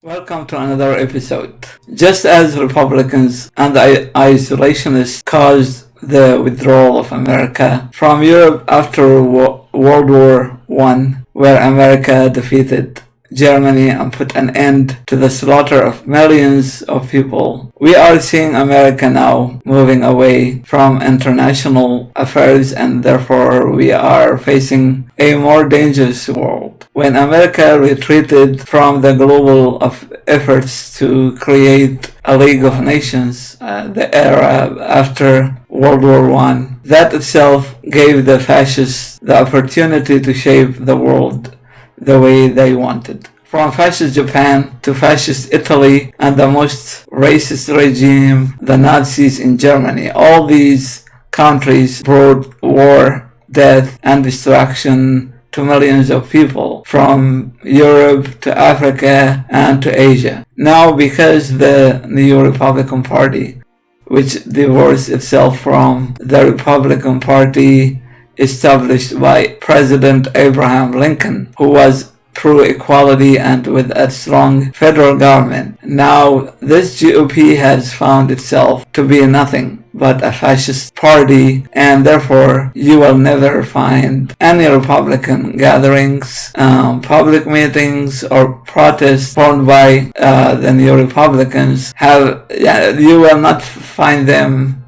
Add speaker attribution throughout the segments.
Speaker 1: Welcome to another episode. Just as Republicans and isolationists caused the withdrawal of America from Europe after World War I, where America defeated Germany and put an end to the slaughter of millions of people, we are seeing America now moving away from international affairs, and therefore we are facing a more dangerous world. When America retreated from the global efforts to create a League of Nations, the era after World War I, that itself gave the fascists the opportunity to shape the world the way they wanted. From fascist Japan to fascist Italy and the most racist regime, the Nazis in Germany, all these countries brought war, death, and destruction to millions of people from Europe to Africa and to Asia. Now, because the new Republican Party, which divorced itself from the Republican Party established by President Abraham Lincoln, who was pro-equality and with a strong federal government. Now, this GOP has found itself to be nothing but a fascist party, and therefore you will never find any Republican gatherings, public meetings, or protests formed by the new Republicans. You will not find them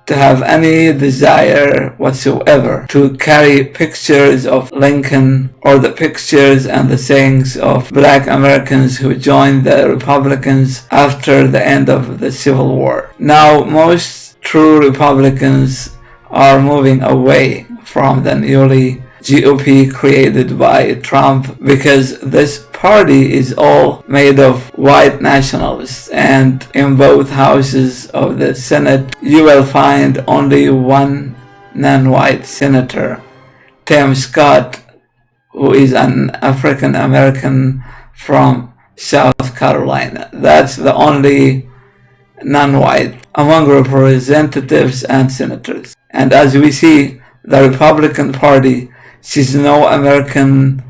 Speaker 1: to have any desire whatsoever to carry pictures of Lincoln or the pictures and the sayings of Black Americans who joined the Republicans after the end of the Civil War. Now, most true Republicans are moving away from the newly GOP created by Trump, because this party is all made of white nationalists, and in both houses of the Senate you will find only one non-white senator, Tim Scott, who is an African American from South Carolina. That's the only non-white among representatives and senators. And as we see, the Republican Party sees no American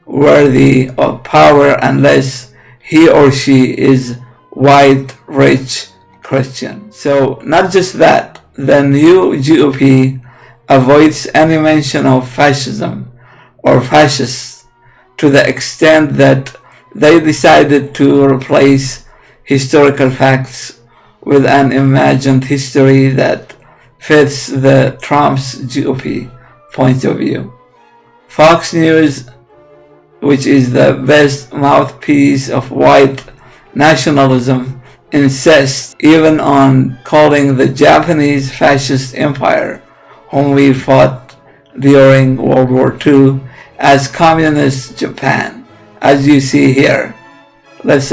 Speaker 1: worthy of power unless he or she is white, rich, Christian. So not just that, the new GOP avoids any mention of fascism or fascists to the extent that they decided to replace historical facts with an imagined history that fits the Trump's GOP point of view. Fox News, which is the best mouthpiece of white nationalism, insists even on calling the Japanese fascist empire, whom we fought during World War II, as Communist Japan, as you see here. Let's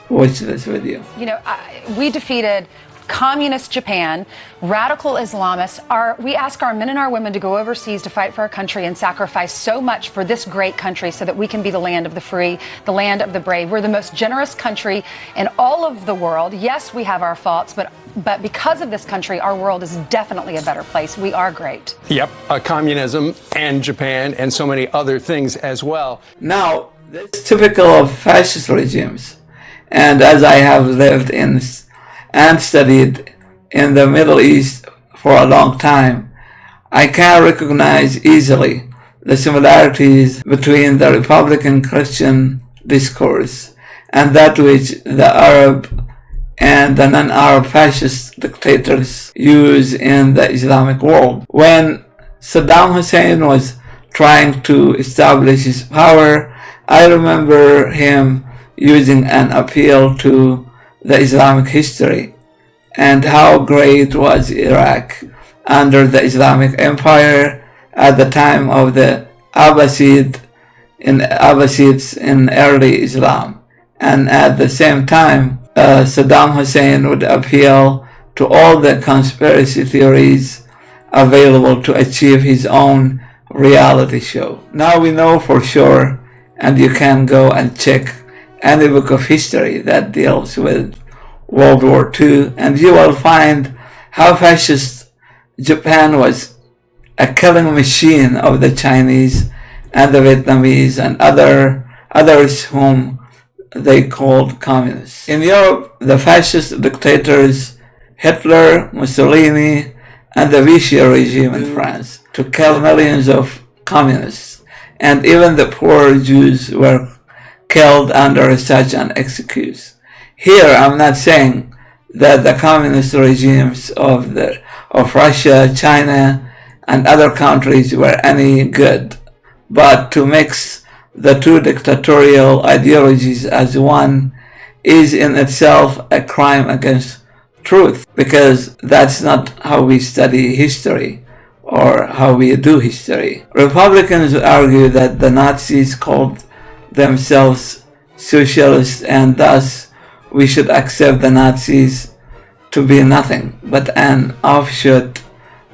Speaker 1: watch this video.
Speaker 2: We defeated Communist Japan, radical Islamists. We ask our men and our women to go overseas to fight for our country and sacrifice so much for this great country so that we can be the land of the free, the land of the brave. We're the most generous country in all of the world. Yes, we have our faults, but because of this country, our world is definitely a better place. We are great.
Speaker 3: Yep, communism and Japan and so many other things as well.
Speaker 1: Now, that's typical of fascist regimes. And as I have lived in and studied in the Middle East for a long time, I can recognize easily the similarities between the Republican Christian discourse and that which the Arab and the non-Arab fascist dictators use in the Islamic world. When Saddam Hussein was trying to establish his power, I remember him using an appeal to the Islamic history and how great was Iraq under the Islamic Empire at the time of the Abbasids in early Islam. And at the same time, Saddam Hussein would appeal to all the conspiracy theories available to achieve his own reality show. Now we know for sure, and you can go and check any book of history that deals with World War II, and you will find how fascist Japan was a killing machine of the Chinese and the Vietnamese and others whom they called communists. In Europe, the fascist dictators Hitler, Mussolini, and the Vichy regime in France to kill millions of communists, and even the poor Jews were killed under such an excuse. Here, I'm not saying that the communist regimes of Russia, China, and other countries were any good, but to mix the two dictatorial ideologies as one is in itself a crime against truth, because that's not how we study history or how we do history. Republicans argue that the Nazis called themselves socialists, and thus we should accept the Nazis to be nothing but an offshoot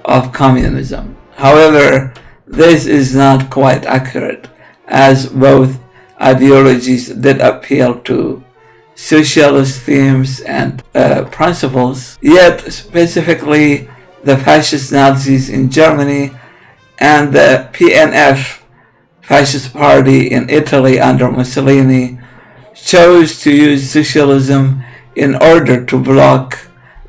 Speaker 1: of communism. However, this is not quite accurate, as both ideologies did appeal to socialist themes and principles, yet specifically the fascist Nazis in Germany and the PNF fascist party in Italy under Mussolini chose to use socialism in order to block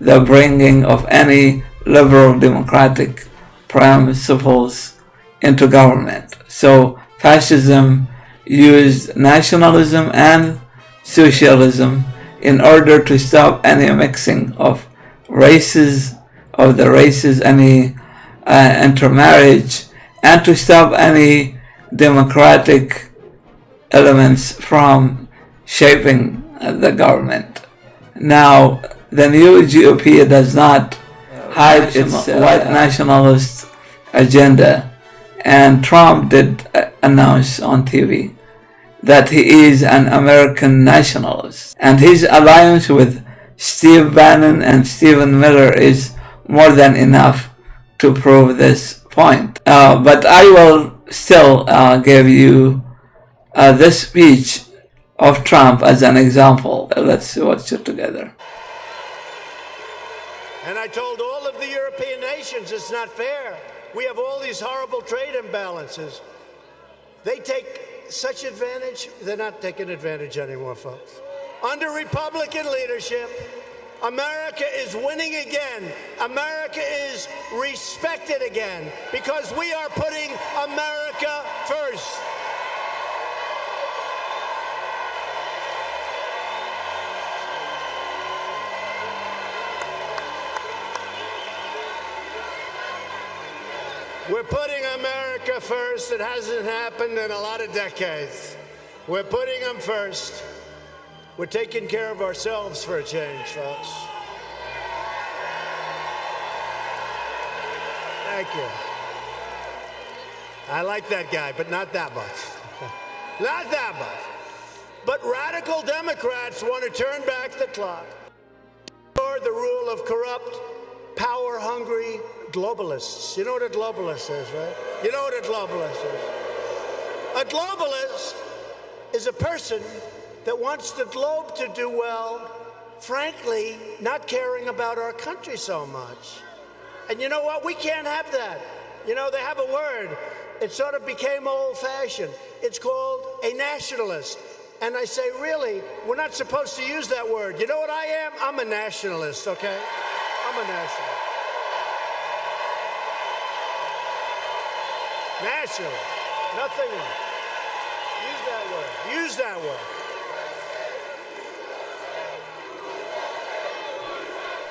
Speaker 1: the bringing of any liberal democratic principles into government. So fascism used nationalism and socialism in order to stop any mixing of races, any intermarriage, and to stop any democratic elements from shaping the government. Now, the new GOP does not hide its white nationalist agenda, and Trump did announce on TV that he is an American nationalist, and his alliance with Steve Bannon and Stephen Miller is more than enough to prove this point. But I will still give you this speech of Trump as an example. Let's watch it together.
Speaker 4: And I told all of the European nations it's not fair. We have all these horrible trade imbalances. They take such advantage, they're not taking advantage anymore, folks. Under Republican leadership, America is winning again. America is respected again because we are putting America first. We're putting America first. It hasn't happened in a lot of decades. We're putting them first. We're taking care of ourselves for a change, folks. Thank you. I like that guy, but not that much. Not that much. But radical Democrats want to turn back the clock. The rule of corrupt, power-hungry globalists. You know what a globalist is, right? You know what a globalist is. A globalist is a person that wants the globe to do well, frankly, not caring about our country so much. And you know what? We can't have that. You know, they have a word. It sort of became old-fashioned. It's called a nationalist. And I say, really, we're not supposed to use that word. You know what I am? I'm a nationalist, okay? I'm a nationalist. Nationalist. Nothing else. Use that word. Use that word.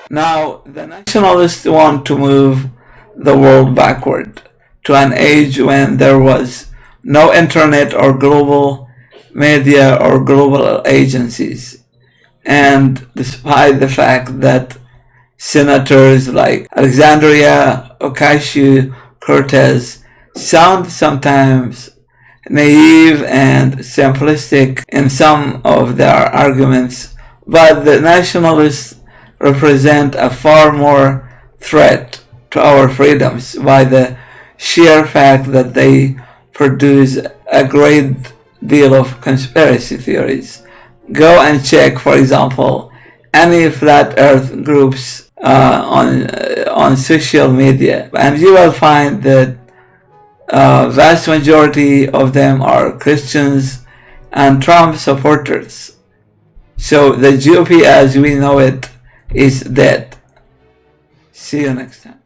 Speaker 1: Now, the nationalists want to move the world backward to an age when there was no internet or global media or global agencies. And despite the fact that senators like Alexandria Ocasio-Cortez sound sometimes naive and simplistic in some of their arguments, but the nationalists represent a far more threat to our freedoms by the sheer fact that they produce a great deal of conspiracy theories. Go and check, for example, any flat earth groups on social media, and you will find that vast majority of them are Christians and Trump supporters. So the GOP as we know it is dead. See you next time.